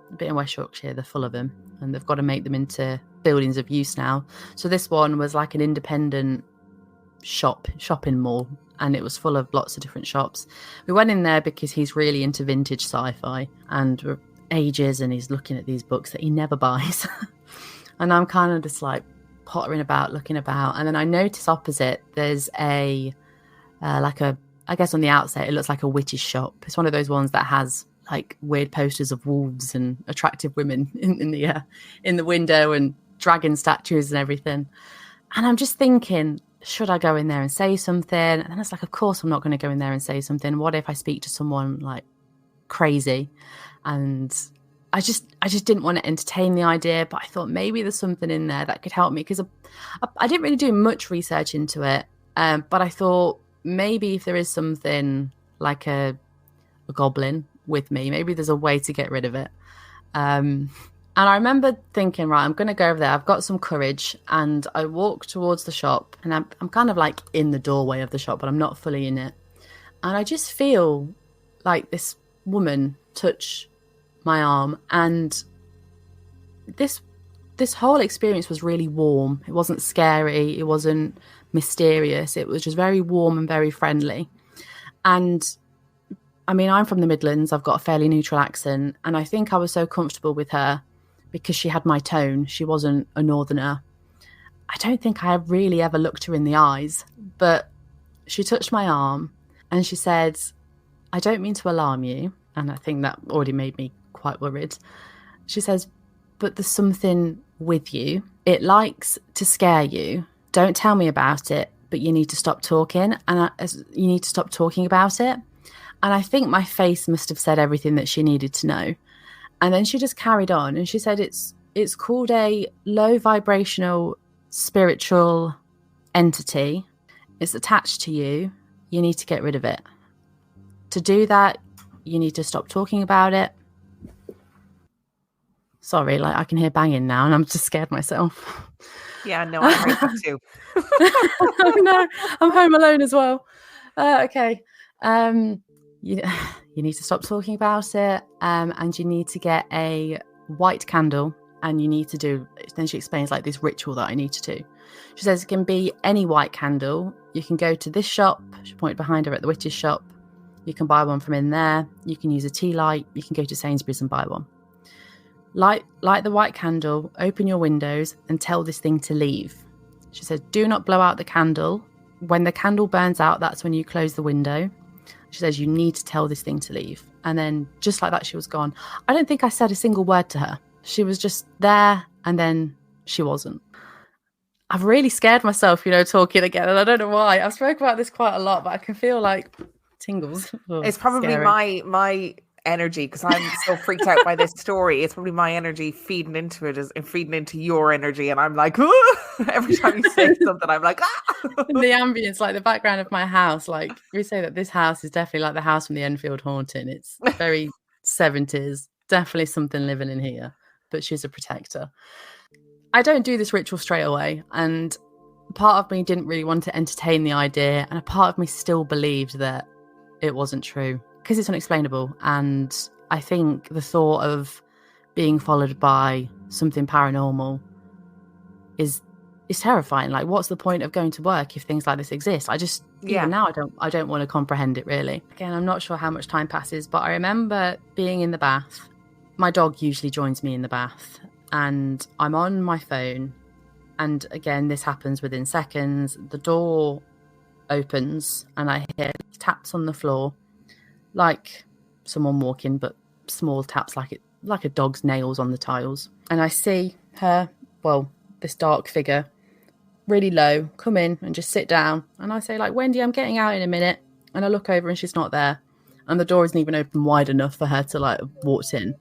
a bit in West Yorkshire. They're full of them, and they've got to make them into buildings of use now. So this one was like an independent shopping mall, and it was full of lots of different shops. We went in there because he's really into vintage sci-fi, and we're ages, and he's looking at these books that he never buys. And I'm kind of just like pottering about, looking about. And then I notice opposite, there's I guess on the outside, it looks like a witch's shop. It's one of those ones that has like weird posters of wolves and attractive women in the window, and dragon statues and everything. And I'm just thinking, should I go in there and say something? And then it's like, of course I'm not going to go in there and say something. What if I speak to someone like crazy? And I just didn't want to entertain the idea, but I thought maybe there's something in there that could help me, because I didn't really do much research into it. But I thought maybe if there is something like a goblin with me, maybe there's a way to get rid of it. And I remember thinking, right, I'm going to go over there. I've got some courage. And I walk towards the shop, and I'm kind of like in the doorway of the shop, but I'm not fully in it. And I just feel like this woman touch my arm, and this whole experience was really warm. It wasn't scary, it wasn't mysterious, it was just very warm and very friendly. And I mean, I'm from the Midlands, I've got a fairly neutral accent, and I think I was so comfortable with her because she had my tone. She wasn't a northerner. I don't think I really ever looked her in the eyes, but she touched my arm and she said, "I don't mean to alarm you." And I think that already made me quite worried. She says, "But there's something with you. It likes to scare you. Don't tell me about it, but you need to stop talking, and you need to stop talking about it." And I think my face must have said everything that she needed to know. And then she just carried on, and she said it's called a low vibrational spiritual entity. It's attached to you. You need to get rid of it. To do that, you need to stop talking about it. Sorry, like I can hear banging now, and I'm just scared myself. Yeah, no, I heard that too. Oh no, I'm home alone as well. Okay. You need to stop talking about it, and you need to get a white candle, and you need to do. Then she explains like this ritual that I need to do. She says it can be any white candle. You can go to this shop. She pointed behind her at the witch's shop. You can buy one from in there. You can use a tea light. You can go to Sainsbury's and buy one. Light the white candle, open your windows, and tell this thing to leave. She said, do not blow out the candle. When the candle burns out, that's when you close the window. She says, you need to tell this thing to leave. And then just like that, she was gone. I don't think I said a single word to her. She was just there, and then she wasn't. I've really scared myself, talking again, and I don't know why. I've spoken about this quite a lot, but I can feel like tingles. It's probably scary. my energy, because I'm so freaked out by this story. It's probably my energy feeding into it and feeding into your energy, and I'm like, every time you say something, I'm like, The ambience, like the background of my house, like we say that this house is definitely like the house from the Enfield haunting. It's very 70s, definitely something living in here, but she's a protector. I don't do this ritual straight away, and part of me didn't really want to entertain the idea, and a part of me still believed that it wasn't true because it's unexplainable. And I think the thought of being followed by something paranormal is terrifying. Like, what's the point of going to work if things like this exist? Even now I don't want to comprehend it really. Again, I'm not sure how much time passes, but I remember being in the bath. My dog usually joins me in the bath, and I'm on my phone, and again, this happens within seconds. The door opens and I hear taps on the floor, like someone walking, but small taps, like a dog's nails on the tiles. And I see her, this dark figure, really low, come in and just sit down. And I say, like, Wendy, I'm getting out in a minute. And I look over and she's not there. And the door isn't even open wide enough for her to like walk in.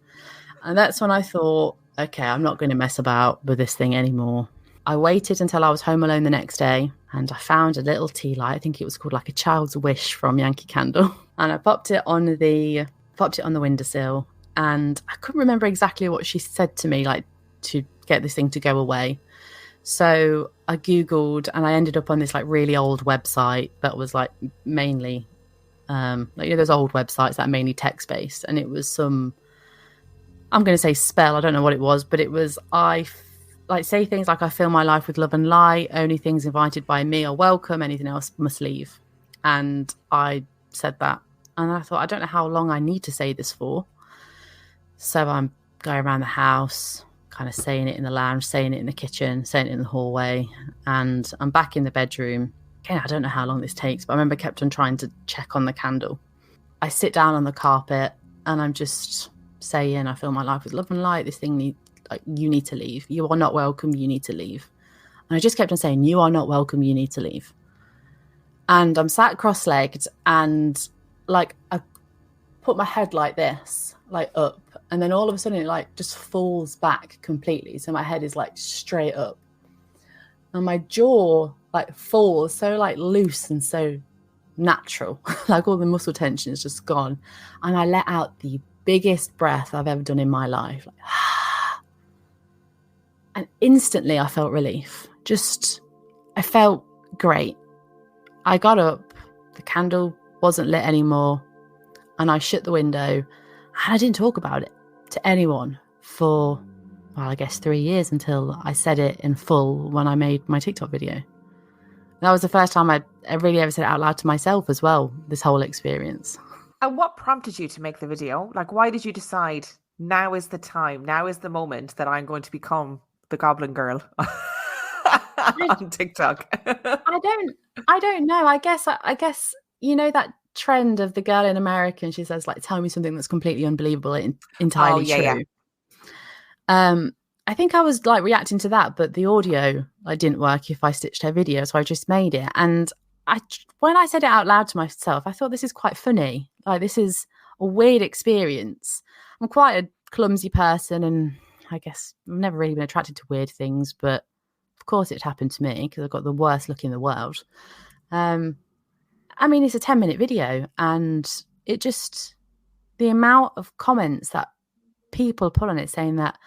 And that's when I thought, okay, I'm not going to mess about with this thing anymore. I waited until I was home alone the next day, and I found a little tea light. I think it was called like a Child's Wish from Yankee Candle. And I popped it on the windowsill, and I couldn't remember exactly what she said to me, like to get this thing to go away. So I Googled, and I ended up on this like really old website that was like mainly, those old websites that are mainly text-based. And it was some, I'm going to say spell, I don't know what it was, but it was, say things like, I fill my life with love and light. Only things invited by me are welcome. Anything else must leave. And I said that. And I thought, I don't know how long I need to say this for. So I'm going around the house, kind of saying it in the lounge, saying it in the kitchen, saying it in the hallway. And I'm back in the bedroom. Again, I don't know how long this takes, but I remember I kept on trying to check on the candle. I sit down on the carpet and I'm just saying, I fill my life with love and light. This thing you need to leave. You are not welcome. You need to leave. And I just kept on saying, you are not welcome. You need to leave. And I'm sat cross-legged, and like I put my head like this, like up, and then all of a sudden it like just falls back completely. So my head is like straight up, and my jaw like falls so like loose and so natural, like all the muscle tension is just gone. And I let out the biggest breath I've ever done in my life. Like, and instantly I felt relief. I felt great. I got up, the candle wasn't lit anymore, and I shut the window, and I didn't talk about it to anyone for, I guess 3 years, until I said it in full when I made my TikTok video. That was the first time I really ever said it out loud to myself as well, this whole experience. And what prompted you to make the video? Like, why did you decide now is the time, now is the moment that I'm going to become the Goblin Girl on TikTok? I don't know. I guess that trend of the girl in America, and she says, like, tell me something that's completely unbelievable and entirely true. Yeah. I think I was like reacting to that, but the audio didn't work if I stitched her video, so I just made it. And when I said it out loud to myself, I thought, this is quite funny. Like, this is a weird experience. I'm quite a clumsy person, and I guess I've never really been attracted to weird things, but of course it happened to me because I've got the worst look in the world. I mean, it's a 10-minute video, and it just, the amount of comments that people put on it saying that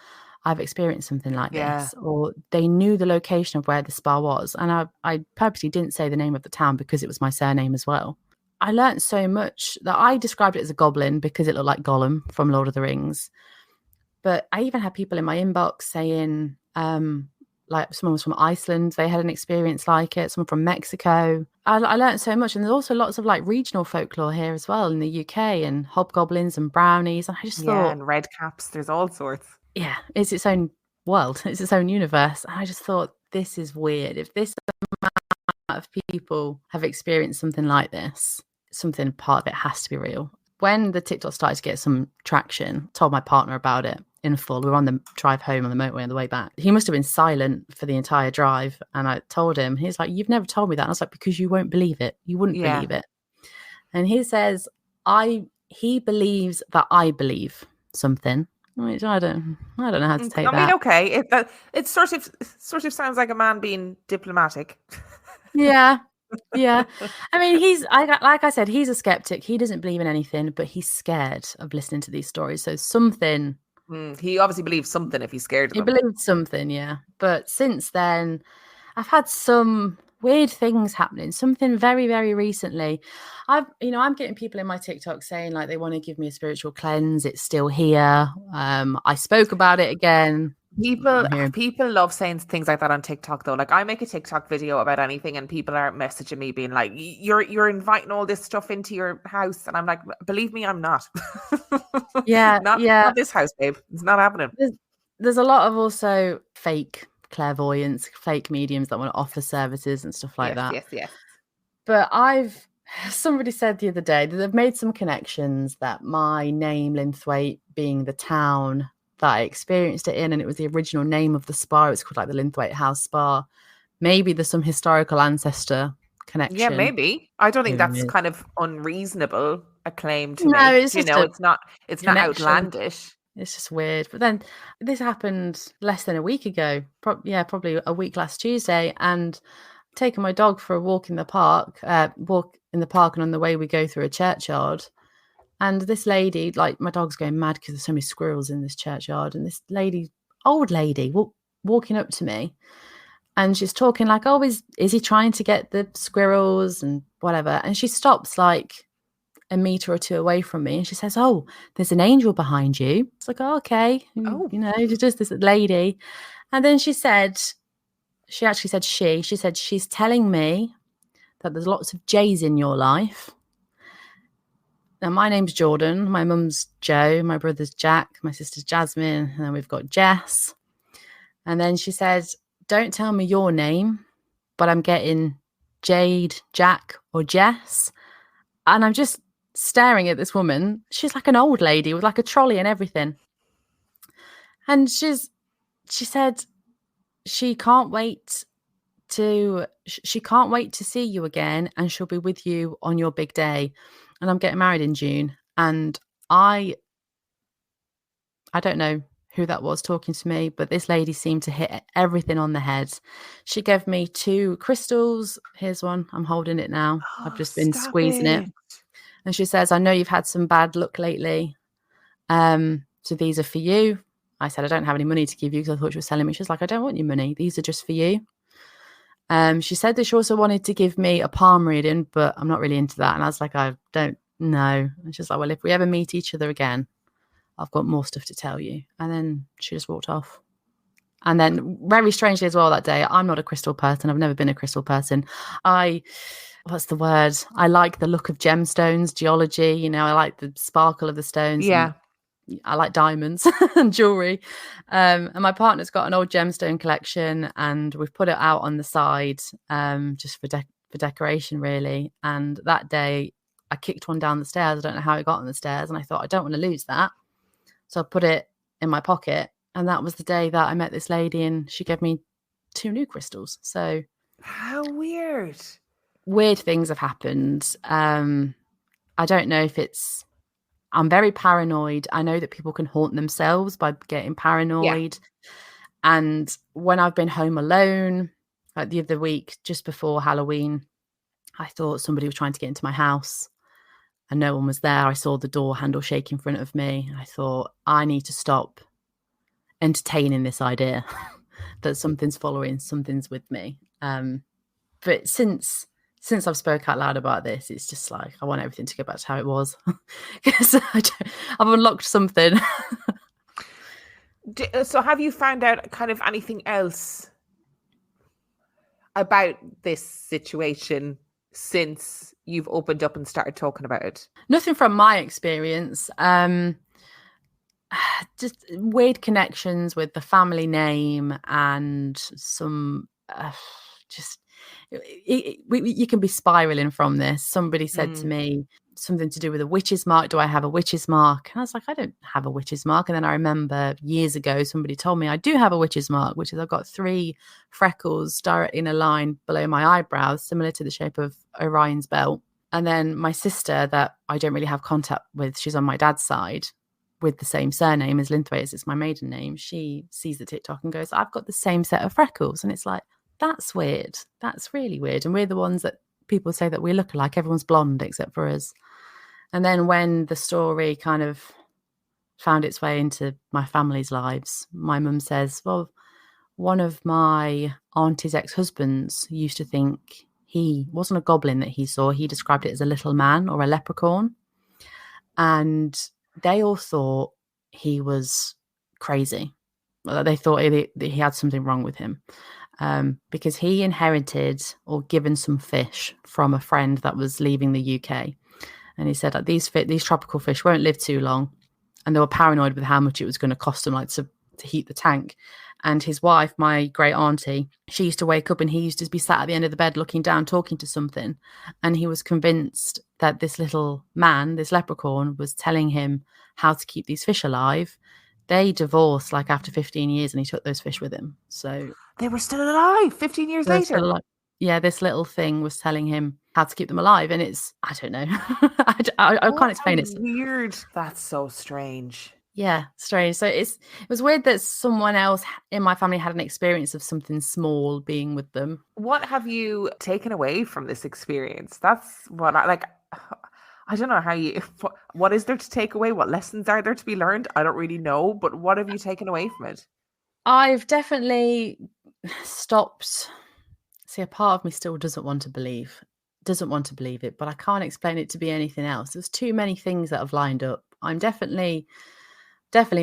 I've experienced something like this, or they knew the location of where the spa was. And I purposely didn't say the name of the town because it was my surname as well. I learned so much that I described it as a goblin because it looked like Gollum from Lord of the Rings. But I even had people in my inbox saying, like someone was from Iceland, they had an experience like it, someone from Mexico. I learned so much. And there's also lots of like regional folklore here as well in the UK, and hobgoblins and brownies. And I just thought, and red caps, there's all sorts. Yeah, it's its own world, it's its own universe. And I just thought, this is weird. If this amount of people have experienced something like this, something part of it has to be real. When the TikTok started to get some traction, told my partner about it in full. We were on the drive home on the motorway on the way back. He must have been silent for the entire drive. And I told him, he's like, you've never told me that. And I was like, because you won't believe it. You wouldn't believe it. And he says, he believes that I believe something. Which I don't know how to take that. I mean, okay, it sort of sounds like a man being diplomatic. Yeah. I mean, like I said, he's a skeptic. He doesn't believe in anything, but he's scared of listening to these stories. So something. He obviously believes something if he's scared of them. He believes something, yeah. But since then, I've had some weird things happening. Something very, very recently. I'm getting people in my TikTok saying like they want to give me a spiritual cleanse. It's still here. I spoke about it again. People love saying things like that on TikTok though. Like I make a TikTok video about anything and people are messaging me being like, you're inviting all this stuff into your house. And I'm like, believe me, I'm not. Not this house, babe. It's not happening. There's a lot of also fake clairvoyance, fake mediums that want to offer services and stuff like that. Yes. But somebody said the other day that they've made some connections that my name, Linthwaite, being the town that I experienced it in, and it was the original name of the spa. It's called like the Linthwaite House Spa. Maybe there's some historical ancestor connection. Yeah, maybe. I don't think that's kind of unreasonable a claim to make. It's it's not outlandish. It's just weird. But then this happened less than a week ago. Probably a week last Tuesday. And I'm taking my dog for a walk in the park. And on the way we go through a churchyard. And this lady, like my dog's going mad because there's so many squirrels in this churchyard. And this lady, old lady, walking up to me. And she's talking like, oh, is he trying to get the squirrels and whatever? And she stops like a meter or two away from me and she says, oh, there's an angel behind you. It's like, oh, okay. It's just this lady. And then she actually said she's telling me that there's lots of J's in your life. Now, my name's Jordan. My mum's Jo. My brother's Jack. My sister's Jasmine. And then we've got Jess. And then she said, don't tell me your name, but I'm getting Jade, Jack, or Jess. And I'm just staring at this woman. She's like an old lady with like a trolley and everything. And she said she can't wait to see you again, and she'll be with you on your big day. And I'm getting married in June. And I don't know who that was talking to me, but this lady seemed to hit everything on the head. She gave me 2 crystals. Here's one. I'm holding it now. I've just been squeezing it. And she says, I know you've had some bad luck lately. So these are for you. I said, I don't have any money to give you because I thought she was selling me. She's like, I don't want your money. These are just for you. She said that she also wanted to give me a palm reading, but I'm not really into that. And I was like, I don't know. And she's like, well, if we ever meet each other again, I've got more stuff to tell you. And then she just walked off. And then very strangely as well that day, I'm not a crystal person. I've never been a crystal person. What's the word? I like the look of gemstones, geology. I like the sparkle of the stones. Yeah. I like diamonds and jewelry. And my partner's got an old gemstone collection and we've put it out on the side just for decoration, really. And that day I kicked one down the stairs. I don't know how it got on the stairs. And I thought, I don't want to lose that. So I put it in my pocket. And that was the day that I met this lady and she gave me 2 new crystals. So how weird. Weird things have happened. I don't know if it's, I'm very paranoid. I know that people can haunt themselves by getting paranoid. And when I've been home alone, like the other week, just before Halloween, I thought somebody was trying to get into my house and no one was there. I saw the door handle shake in front of me. And I thought, I need to stop entertaining this idea that something's following, something's with me. But since I've spoke out loud about this, it's just like I want everything to go back to how it was, because I've unlocked something. So have you found out kind of anything else about this situation since you've opened up and started talking about it? Nothing from my experience. Just weird connections with the family name and some you can be spiraling from this. Somebody said to me something to do with a witch's mark. Do I have a witch's mark? And I was like, I don't have a witch's mark. And then I remember years ago, somebody told me I do have a witch's mark, which is I've got 3 freckles directly in a line below my eyebrows, similar to the shape of Orion's belt. And then my sister, that I don't really have contact with, she's on my dad's side, with the same surname as Linthwaite, it's my maiden name. She sees the TikTok and goes, I've got the same set of freckles. And it's like, that's weird. That's really weird. And we're the ones that people say that we look alike. Everyone's blonde except for us. And then when the story kind of found its way into my family's lives, my mum says, well, one of my auntie's ex-husbands used to think he wasn't a goblin that he saw. He described it as a little man or a leprechaun. And they all thought he was crazy. They thought he had something wrong with him. Because he inherited or given some fish from a friend that was leaving the UK. And he said that these tropical fish won't live too long. And they were paranoid with how much it was going to cost them, like to heat the tank. And his wife, my great auntie, she used to wake up and he used to be sat at the end of the bed looking down, talking to something. And he was convinced that this little man, this leprechaun, was telling him how to keep these fish alive. They divorced like after 15 years and he took those fish with him. So they were still alive 15 years later. Yeah, this little thing was telling him how to keep them alive. And it's, I don't know. I can't explain it. Weird. That's so strange. Yeah, strange. So it was weird that someone else in my family had an experience of something small being with them. What have you taken away from this experience? That's what I don't know what is there to take away? What lessons are there to be learned? I don't really know, but what have you taken away from it? I've definitely stopped. See, a part of me still doesn't want to believe it, but I can't explain it to be anything else. There's too many things that have lined up. I'm definitely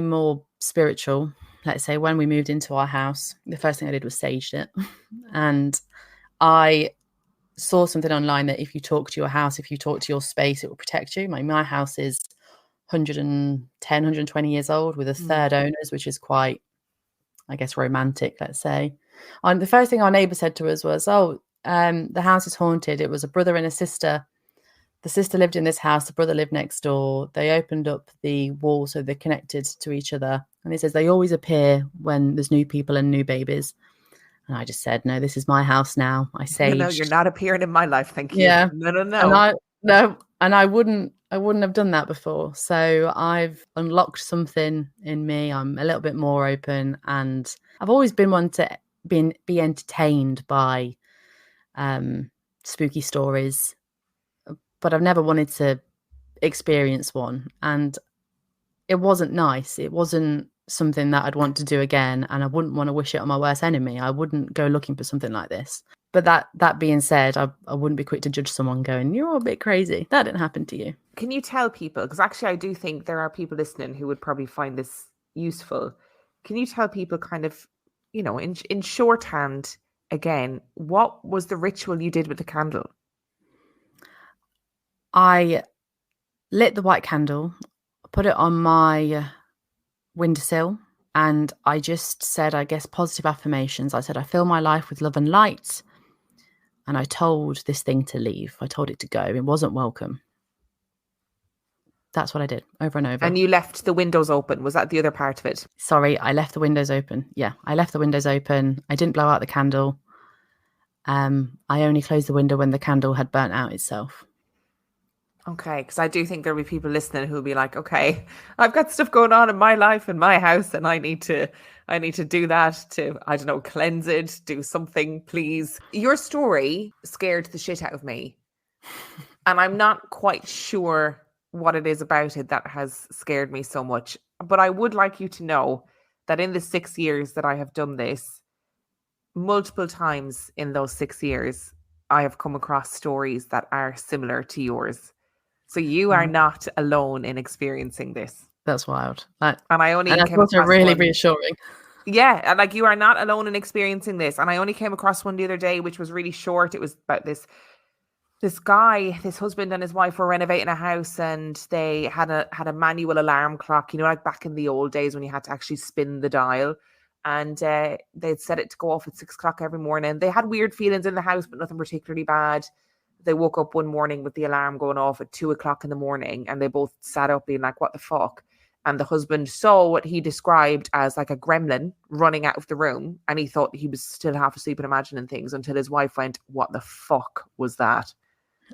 more spiritual. Let's say when we moved into our house, the first thing I did was saged it. And I saw something online that if you talk to your house, if you talk to your space, it will protect you. My house is 110, 120 years old with a third owners, which is quite, I guess, romantic, let's say. And the first thing our neighbour said to us was, the house is haunted. It was a brother and a sister. The sister lived in this house. The brother lived next door. They opened up the wall so they're connected to each other. And he says they always appear when there's new people and new babies. And I just said, no, this is my house now. I say, no, you're not appearing in my life. Thank you. Yeah. No. And I wouldn't have done that before. So I've unlocked something in me. I'm a little bit more open, and I've always been one to be entertained by spooky stories, but I've never wanted to experience one. And it wasn't nice. It wasn't something that I'd want to do again, and I wouldn't want to wish it on my worst enemy. I wouldn't go looking for something like this. But that being said, I wouldn't be quick to judge someone going, you're a bit crazy. That didn't happen to you. Can you tell people, because actually I do think there are people listening who would probably find this useful. Can you tell people kind of, in shorthand again, what was the ritual you did with the candle? I lit the white candle, put it on my windowsill, and I just said, I guess, positive affirmations. I said, I fill my life with love and light. And I told this thing to leave. I told it to go. It wasn't welcome. That's what I did over and over. And you left the windows open. Was that the other part of it? Sorry, I left the windows open. Yeah, I left the windows open. I didn't blow out the candle. I only closed the window when the candle had burnt out itself. Okay, because I do think there'll be people listening who'll be like, okay, I've got stuff going on in my life, in my house, and I need to do that to, I don't know, cleanse it, do something, please. Your story scared the shit out of me. And I'm not quite sure what it is about it that has scared me so much. But I would like you to know that in the 6 years that I have done this, multiple times in those 6 years, I have come across stories that are similar to yours. So you are not alone in experiencing this. That's wild. And that's also really reassuring. Yeah, and like, you are not alone in experiencing this. And I only came across one the other day, which was really short. It was about this guy, this husband and his wife were renovating a house, and they had a manual alarm clock, you know, like back in the old days when you had to actually spin the dial. And they'd set it to go off at 6 o'clock every morning. They had weird feelings in the house, but nothing particularly bad. They woke up one morning with the alarm going off at 2 o'clock in the morning, and they both sat up being like, what the fuck? And the husband saw what he described as like a gremlin running out of the room, and he thought he was still half asleep and imagining things, until his wife went, what the fuck was that?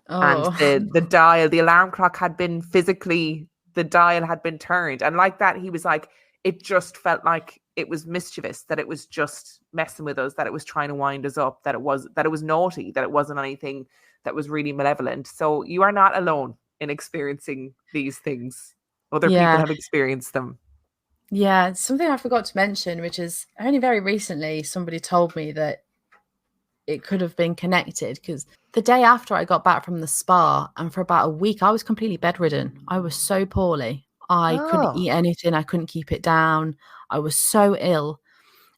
Oh. And the dial, the alarm clock had been the dial had been turned. And like that, he was like, it just felt like it was mischievous, that it was just messing with us, that it was trying to wind us up, that it was naughty, that it wasn't anything that was really malevolent. So you are not alone in experiencing these things. Other people have experienced them. Yeah, something I forgot to mention, which is only very recently somebody told me that it could have been connected, because the day after I got back from the spa, and for about a week, I was completely bedridden. I was so poorly. I couldn't eat anything. I couldn't keep it down. I was so ill.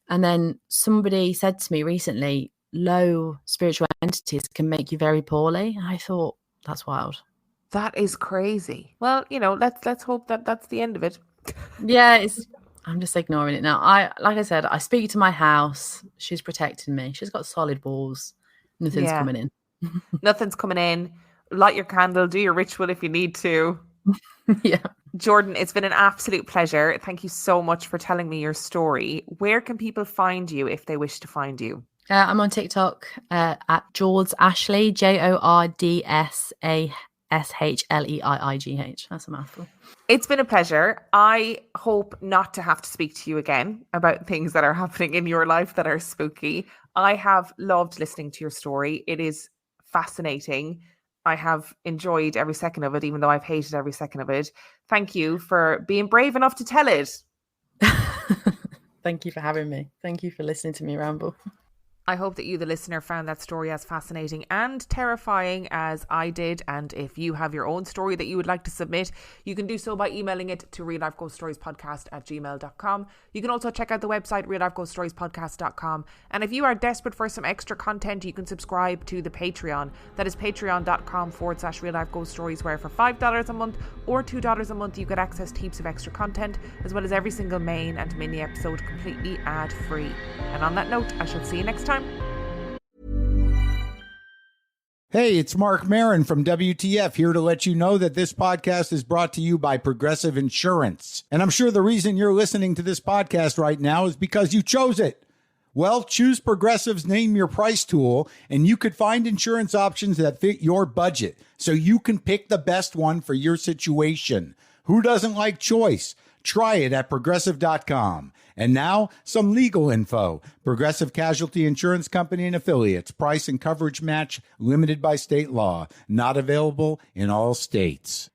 And then somebody said to me recently, low spiritual entities can make you very poorly. And I thought, that's wild. That is crazy. Well, you know, let's hope that that's the end of it. Yeah, I'm just ignoring it now. Like I said, I speak to my house. She's protecting me. She's got solid walls. Nothing's coming in. Nothing's coming in. Light your candle. Do your ritual if you need to. Yeah. Jordan, it's been an absolute pleasure. Thank you so much for telling me your story. Where can people find you if they wish to find you? I'm on TikTok at Jords Ashley, JORDSASHLEIIGH. That's a mouthful. It's been a pleasure. I hope not to have to speak to you again about things that are happening in your life that are spooky. I have loved listening to your story. It is fascinating. I have enjoyed every second of it, even though I've hated every second of it. Thank you for being brave enough to tell it. Thank you for having me. Thank you for listening to me ramble. I hope that you, the listener, found that story as fascinating and terrifying as I did. And if you have your own story that you would like to submit, you can do so by emailing it to reallifeghoststoriespodcast@gmail.com. You can also check out the website, reallifeghoststoriespodcast.com. And if you are desperate for some extra content, you can subscribe to the Patreon. That is patreon.com/reallifeghoststories, where for $5 a month or $2 a month, you get access to heaps of extra content, as well as every single main and mini episode completely ad-free. And on that note, I shall see you next time. Hey, it's Mark Maron from WTF, here to let you know that this podcast is brought to you by Progressive Insurance. And I'm sure the reason you're listening to this podcast right now is because you chose it. Well, choose Progressive's Name Your Price tool, and you could find insurance options that fit your budget, so you can pick the best one for your situation. Who doesn't like choice? Try it at Progressive.com. And now, some legal info. Progressive Casualty Insurance Company and Affiliates. Price and coverage match limited by state law. Not available in all states.